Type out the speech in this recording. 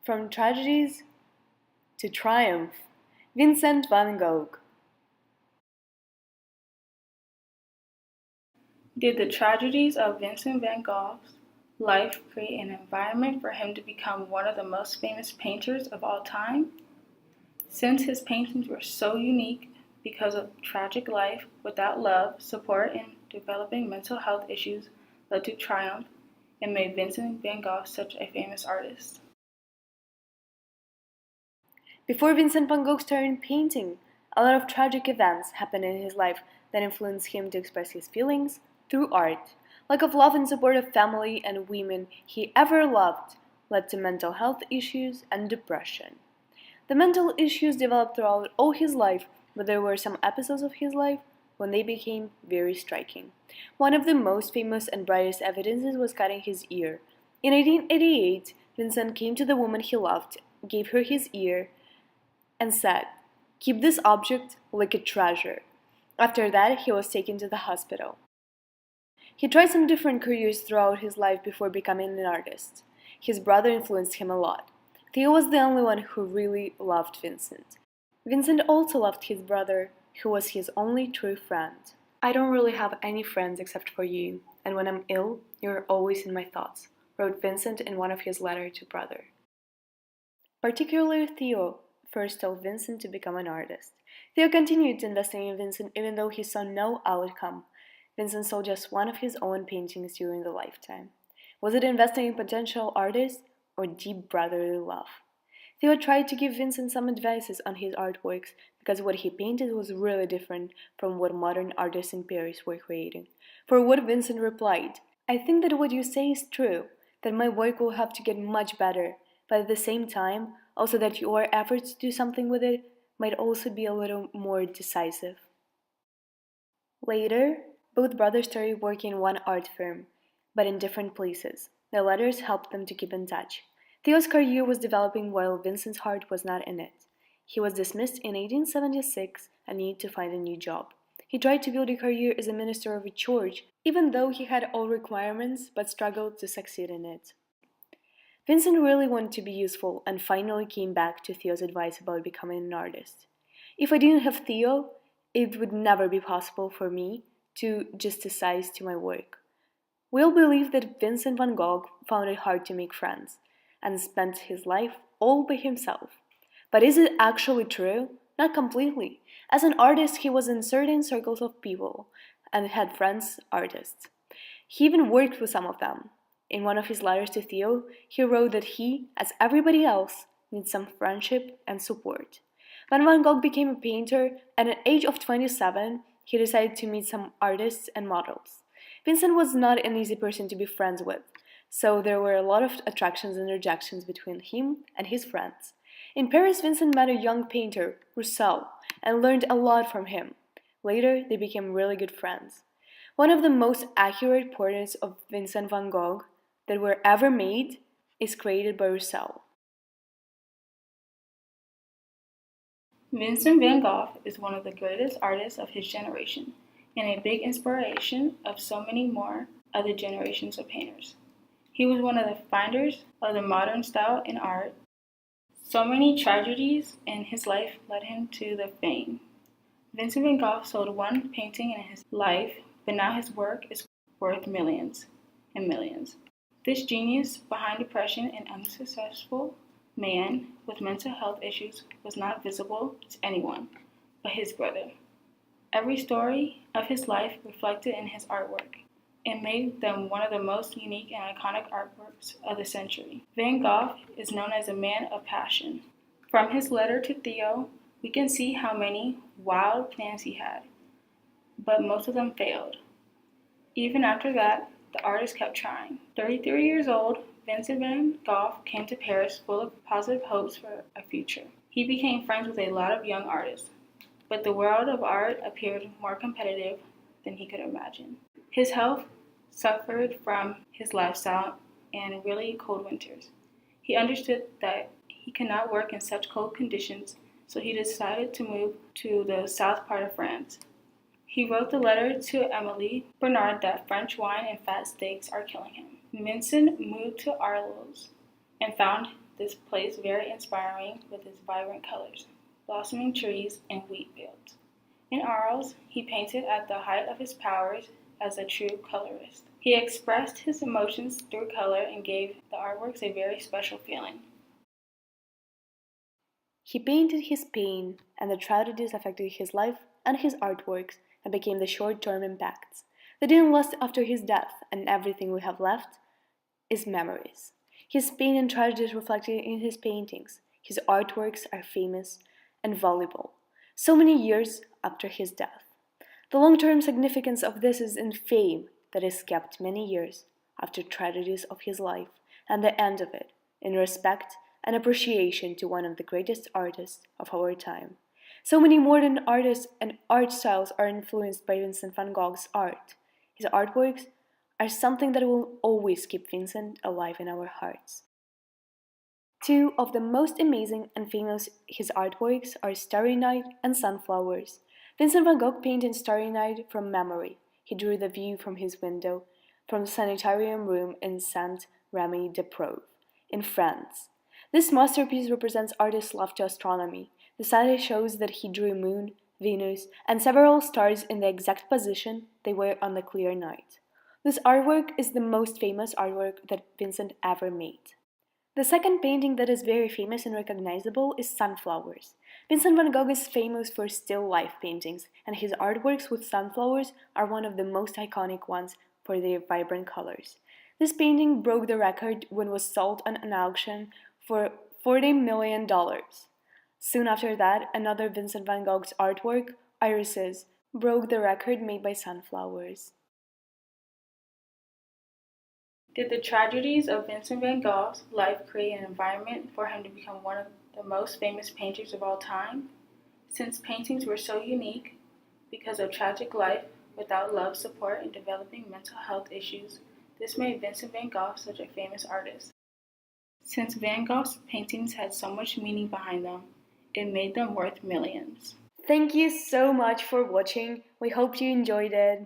From tragedies to triumph, Vincent van Gogh. Did the tragedies of Vincent van Gogh's life create an environment for him to become one of the most famous painters of all time? Since his paintings were so unique because of tragic life without love, support, and developing mental health issues led to triumph and made Vincent van Gogh such a famous artist. Before Vincent van Gogh started painting, a lot of tragic events happened in his life that influenced him to express his feelings through art. Lack of love and support of family and women he ever loved led to mental health issues and depression. The mental issues developed throughout all his life, but there were some episodes of his life when they became very striking. One of the most famous and brightest evidences was cutting his ear. In 1888, Vincent came to the woman he loved, gave her his ear, and said, "Keep this object like a treasure." After that, he was taken to the hospital. He tried some different careers throughout his life before becoming an artist. His brother influenced him a lot. Theo was the only one who really loved Vincent. Vincent also loved his brother, who was his only true friend. "I don't really have any friends except for you, and when I'm ill, you're always in my thoughts," wrote Vincent in one of his letters to brother. Particularly Theo first told Vincent to become an artist. Theo continued investing in Vincent even though he saw no outcome. Vincent sold just one of his own paintings during the lifetime. Was it investing in potential artists or deep brotherly love? Theo tried to give Vincent some advices on his artworks because what he painted was really different from what modern artists in Paris were creating. For what Vincent replied, "I think that what you say is true, that my work will have to get much better, but at the same time, also that your efforts to do something with it might also be a little more decisive." Later, both brothers started working in one art firm, but in different places. Their letters helped them to keep in touch. Theo's career was developing while Vincent's heart was not in it. He was dismissed in 1876 and needed to find a new job. He tried to build a career as a minister of a church, even though he had all requirements, but struggled to succeed in it. Vincent really wanted to be useful and finally came back to Theo's advice about becoming an artist. "If I didn't have Theo, it would never be possible for me to justicize to my work." We all believe that Vincent van Gogh found it hard to make friends and spent his life all by himself. But is it actually true? Not completely. As an artist, he was in certain circles of people and had friends, artists. He even worked with some of them. In one of his letters to Theo, he wrote that he, as everybody else, needs some friendship and support. When Van Gogh became a painter, at the age of 27, he decided to meet some artists and models. Vincent was not an easy person to be friends with, so there were a lot of attractions and rejections between him and his friends. In Paris, Vincent met a young painter, Roussel, and learned a lot from him. Later, they became really good friends. One of the most accurate portraits of Vincent van Gogh that were ever made is created by Roussel. Vincent van Gogh is one of the greatest artists of his generation and a big inspiration of so many more other generations of painters. He was one of the finders of the modern style in art. So many tragedies in his life led him to the fame. Vincent van Gogh sold one painting in his life, but now his work is worth millions and millions. This genius behind depression and unsuccessful man with mental health issues was not visible to anyone but his brother. Every story of his life reflected in his artwork. It made them one of the most unique and iconic artworks of the century. Van Gogh is known as a man of passion. From his letter to Theo, we can see how many wild plans he had, but most of them failed. Even after that, the artist kept trying. 33 years old, Vincent van Gogh came to Paris full of positive hopes for a future. He became friends with a lot of young artists, but the world of art appeared more competitive than he could imagine. His health suffered from his lifestyle and really cold winters. He understood that he could not work in such cold conditions, so he decided to move to the south part of France. He wrote the letter to Emily Bernard that French wine and fat steaks are killing him. Vincent moved to Arles and found this place very inspiring with its vibrant colors, blossoming trees, and wheat fields. In Arles, he painted at the height of his powers as a true colorist. He expressed his emotions through color and gave the artworks a very special feeling. He painted his pain, and the tragedies affected his life and his artworks and became the short-term impacts. They didn't last after his death, and everything we have left is memories. His pain and tragedies reflected in his paintings. His artworks are famous and valuable, so many years after his death. The long-term significance of this is in fame that is kept many years after tragedies of his life and the end of it, in respect and appreciation to one of the greatest artists of our time. So many modern artists and art styles are influenced by Vincent van Gogh's art. His artworks are something that will always keep Vincent alive in our hearts. Two of the most amazing and famous his artworks are Starry Night and Sunflowers. Vincent van Gogh painted Starry Night from memory. He drew the view from his window from the sanitarium room in Saint-Rémy-de-Provence in France. This masterpiece represents artist's love to astronomy. The study shows that he drew Moon, Venus, and several stars in the exact position they were on the clear night. This artwork is the most famous artwork that Vincent ever made. The second painting that is very famous and recognizable is Sunflowers. Vincent van Gogh is famous for still life paintings, and his artworks with sunflowers are one of the most iconic ones for their vibrant colors. This painting broke the record when it was sold on an auction for $40 million. Soon after that, another Vincent van Gogh's artwork, Irises, broke the record made by sunflowers. Did the tragedies of Vincent van Gogh's life create an environment for him to become one of the most famous painters of all time? Since paintings were so unique because of tragic life without love, support, and developing mental health issues, this made Vincent van Gogh such a famous artist. Since Van Gogh's paintings had so much meaning behind them, it made them worth millions. Thank you so much for watching. We hope you enjoyed it.